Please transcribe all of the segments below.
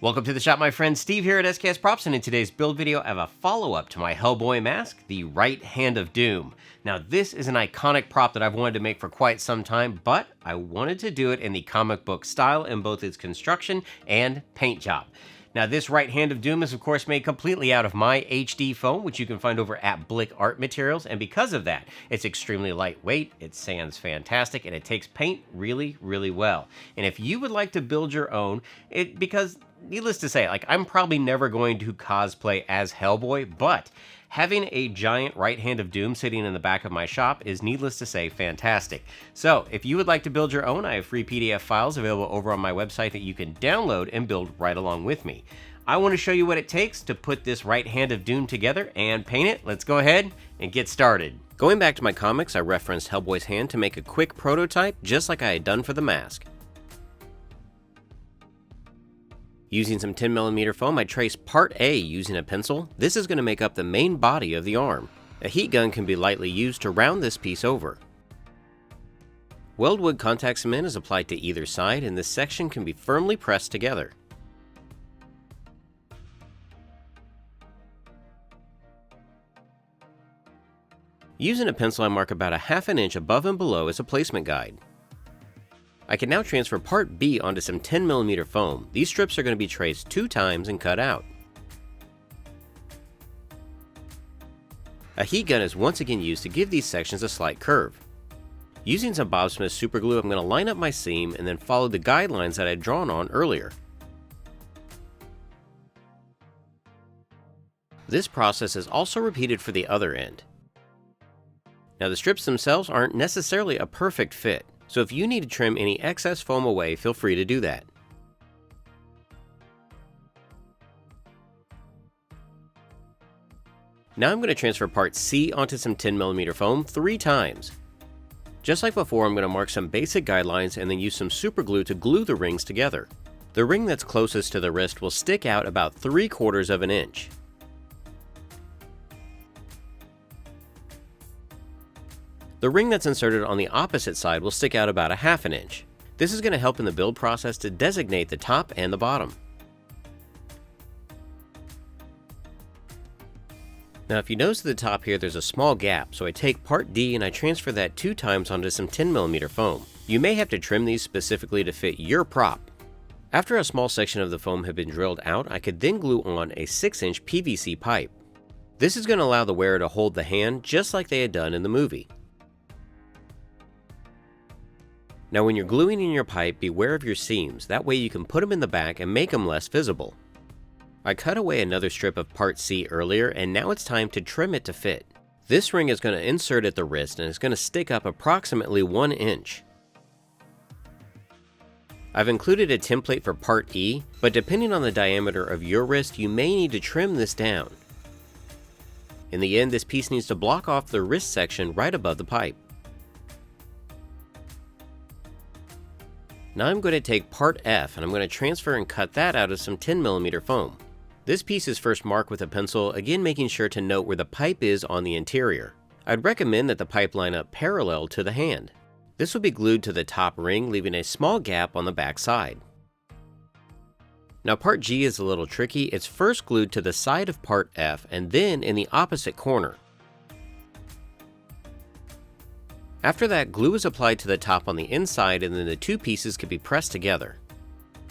Welcome to the shop, my friend. Steve here at SKS Props, and in today's build video I have a follow-up to my Hellboy mask, the Right Hand of Doom. Now this is an iconic prop that I've wanted to make for quite some time, but I wanted to do it in the comic book style in both its construction and paint job. Now this Right Hand of Doom is of course made completely out of my HD foam, which you can find over at Blick Art Materials, and because of that, it's extremely lightweight, it sands fantastic, and it takes paint really, really well. And if you would like to build your own, because needless to say, I'm probably never going to cosplay as Hellboy, but having a giant Right Hand of Doom sitting in the back of my shop is, needless to say, fantastic. So if you would like to build your own, I have free PDF files available over on my website that you can download and build right along with me. I want to show you what it takes to put this Right Hand of Doom together and paint it. Let's go ahead and get started. Going back to my comics, I referenced Hellboy's hand to make a quick prototype just like I had done for the mask. Using some 10mm foam, I traced part A using a pencil. This is going to make up the main body of the arm. A heat gun can be lightly used to round this piece over. Weldwood contact cement is applied to either side, and this section can be firmly pressed together. Using a pencil, I mark about a ½ inch above and below as a placement guide. I can now transfer part B onto some 10mm foam. These strips are going to be traced 2 times and cut out. A heat gun is once again used to give these sections a slight curve. Using some Bob Smith super glue, I'm going to line up my seam and then follow the guidelines that I had drawn on earlier. This process is also repeated for the other end. Now the strips themselves aren't necessarily a perfect fit, so if you need to trim any excess foam away, feel free to do that. Now I'm going to transfer part C onto some 10mm foam 3 times. Just like before, I'm going to mark some basic guidelines and then use some super glue to glue the rings together. The ring that's closest to the wrist will stick out about 3/4 of an inch. The ring that's inserted on the opposite side will stick out about a ½ an inch. This is going to help in the build process to designate the top and the bottom. Now if you notice at the top here there's a small gap, so I take part D and I transfer that 2 times onto some 10mm foam. You may have to trim these specifically to fit your prop. After a small section of the foam had been drilled out, I could then glue on a 6-inch PVC pipe. This is going to allow the wearer to hold the hand just like they had done in the movie. Now when you're gluing in your pipe, beware of your seams, that way you can put them in the back and make them less visible. I cut away another strip of part C earlier, and now it's time to trim it to fit. This ring is going to insert at the wrist and it's going to stick up approximately 1 inch. I've included a template for part E, but depending on the diameter of your wrist, you may need to trim this down. In the end, this piece needs to block off the wrist section right above the pipe. Now I'm going to take part F and I'm going to transfer and cut that out of some 10mm foam. This piece is first marked with a pencil, again making sure to note where the pipe is on the interior. I'd recommend that the pipe line up parallel to the hand. This will be glued to the top ring, leaving a small gap on the back side. Now part G is a little tricky. It's first glued to the side of part F and then in the opposite corner. After that, glue is applied to the top on the inside and then the 2 pieces can be pressed together.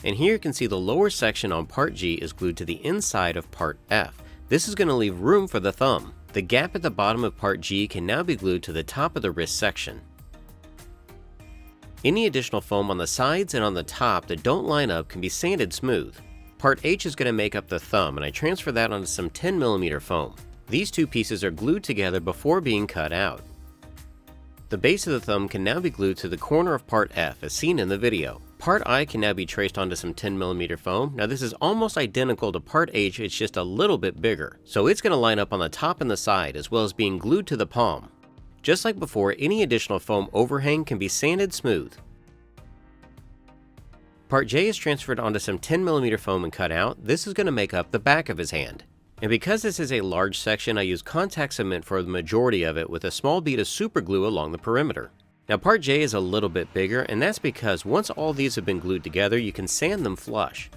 And here you can see the lower section on part G is glued to the inside of part F. This is going to leave room for the thumb. The gap at the bottom of part G can now be glued to the top of the wrist section. Any additional foam on the sides and on the top that don't line up can be sanded smooth. Part H is going to make up the thumb, and I transfer that onto some 10mm foam. These 2 pieces are glued together before being cut out. The base of the thumb can now be glued to the corner of part F as seen in the video. Part I can now be traced onto some 10mm foam. Now this is almost identical to part H, it's just a little bit bigger. So it's going to line up on the top and the side as well as being glued to the palm. Just like before, any additional foam overhang can be sanded smooth. Part J is transferred onto some 10mm foam and cut out. This is going to make up the back of his hand. And because this is a large section, I use contact cement for the majority of it with a small bead of super glue along the perimeter. Now part J is a little bit bigger, and that's because once all these have been glued together, you can sand them flush.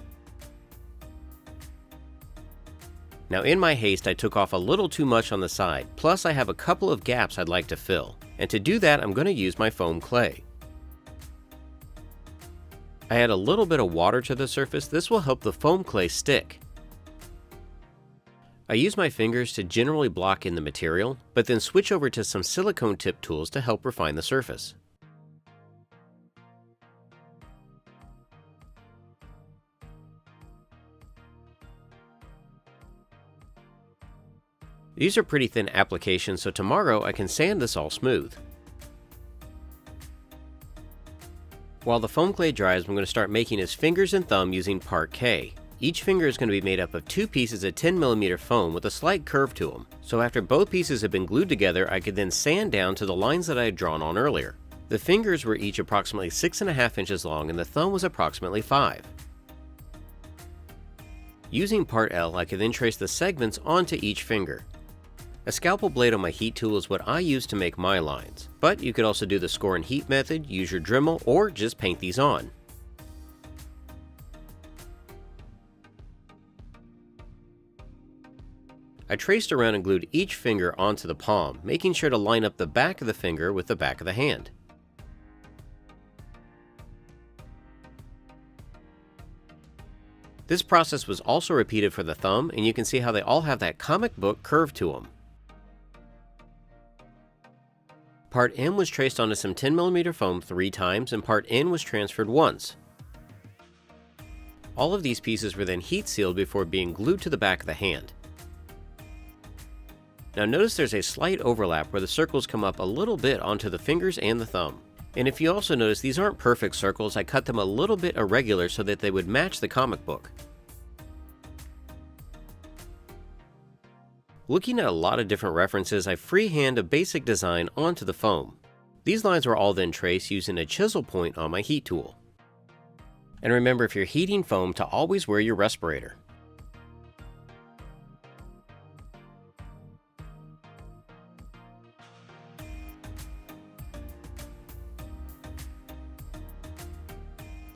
Now in my haste, I took off a little too much on the side, plus I have a couple of gaps I'd like to fill. And to do that, I'm going to use my foam clay. I add a little bit of water to the surface. This will help the foam clay stick. I use my fingers to generally block in the material, but then switch over to some silicone tip tools to help refine the surface. These are pretty thin applications, so tomorrow I can sand this all smooth. While the foam clay dries, I'm going to start making his fingers and thumb using part K. Each finger is going to be made up of 2 pieces of 10mm foam with a slight curve to them, so after both pieces have been glued together, I could then sand down to the lines that I had drawn on earlier. The fingers were each approximately 6.5 inches long and the thumb was approximately 5. Using part L, I could then trace the segments onto each finger. A scalpel blade on my heat tool is what I use to make my lines, but you could also do the score and heat method, use your Dremel, or just paint these on. I traced around and glued each finger onto the palm, making sure to line up the back of the finger with the back of the hand. This process was also repeated for the thumb, and you can see how they all have that comic book curve to them. Part M was traced onto some 10mm foam 3 times, and part N was transferred once. All of these pieces were then heat sealed before being glued to the back of the hand. Now notice there's a slight overlap where the circles come up a little bit onto the fingers and the thumb. And if you also notice, these aren't perfect circles. I cut them a little bit irregular so that they would match the comic book. Looking at a lot of different references, I freehand a basic design onto the foam. These lines were all then traced using a chisel point on my heat tool. And remember, if you're heating foam, to always wear your respirator.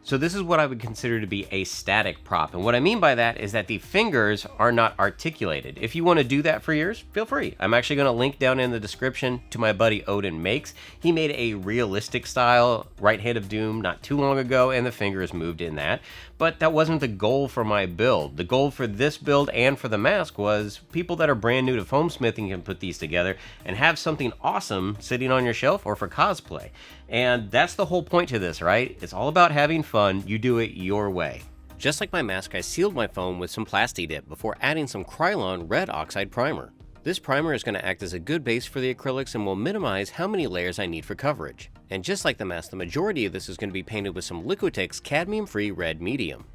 So this is what I would consider to be a static prop. And what I mean by that is that the fingers are not articulated. If you want to do that for yours, feel free. I'm actually going to link down in the description to my buddy Odin Makes. He made a realistic style right hand of doom not too long ago, and the fingers moved in that. But that wasn't the goal for my build. The goal for this build and for the mask was people that are brand new to foam smithing can put these together and have something awesome sitting on your shelf or for cosplay. And that's the whole point to this, right? It's all about having fun. You do it your way. Just like my mask, I sealed my foam with some Plasti Dip before adding some Krylon red oxide primer. This primer is going to act as a good base for the acrylics and will minimize how many layers I need for coverage. And just like the mask, the majority of this is going to be painted with some Liquitex cadmium-free red medium.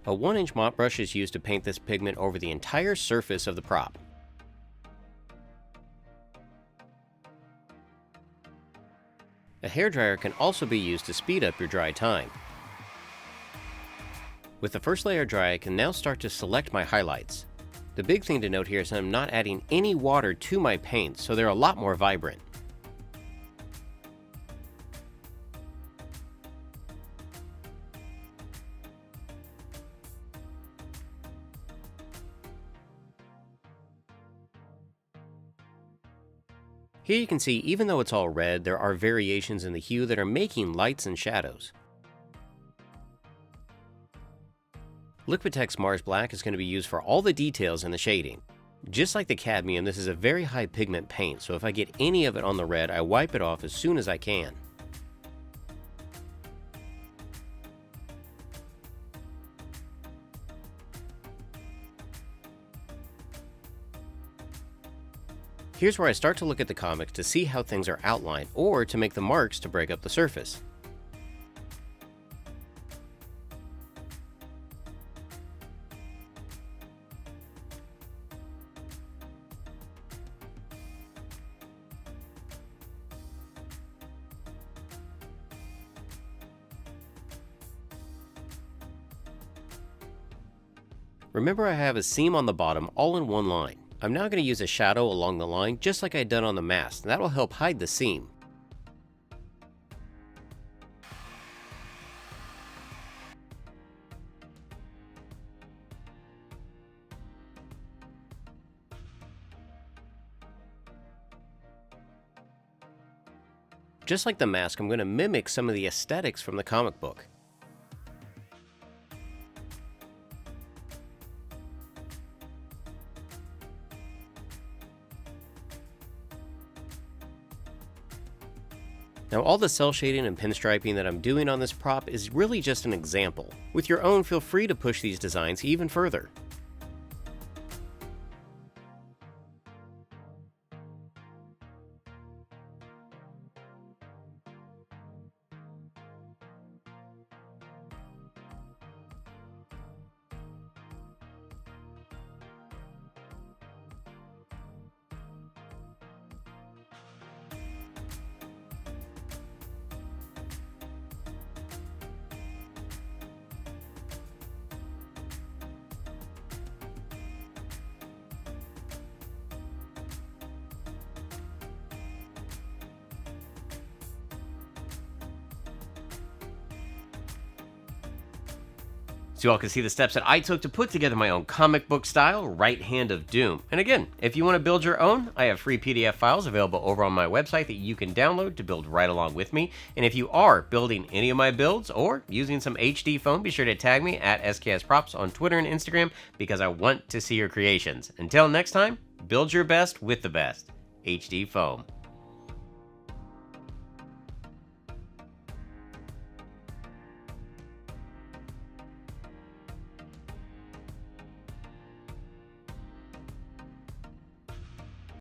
A 1-inch mop brush is used to paint this pigment over the entire surface of the prop. A hairdryer can also be used to speed up your dry time. With the first layer dry, I can now start to select my highlights. The big thing to note here is that I'm not adding any water to my paints, so they're a lot more vibrant. Here you can see, even though it's all red, there are variations in the hue that are making lights and shadows. Liquitex Mars Black is going to be used for all the details in the shading. Just like the cadmium, this is a very high pigment paint, so if I get any of it on the red, I wipe it off as soon as I can. Here's where I start to look at the comics to see how things are outlined, or to make the marks to break up the surface. Remember, I have a seam on the bottom all in one line. I'm now going to use a shadow along the line just like I'd done on the mask, and that will help hide the seam. Just like the mask, I'm going to mimic some of the aesthetics from the comic book. Now all the cell shading and pinstriping that I'm doing on this prop is really just an example. With your own, feel free to push these designs even further. So you all can see the steps that I took to put together my own comic book style Right Hand of Doom. And again, if you want to build your own, I have free PDF files available over on my website that you can download to build right along with me. And if you are building any of my builds or using some HD foam, be sure to tag me at SKSProps on Twitter and Instagram because I want to see your creations. Until next time, build your best with the best. HD foam.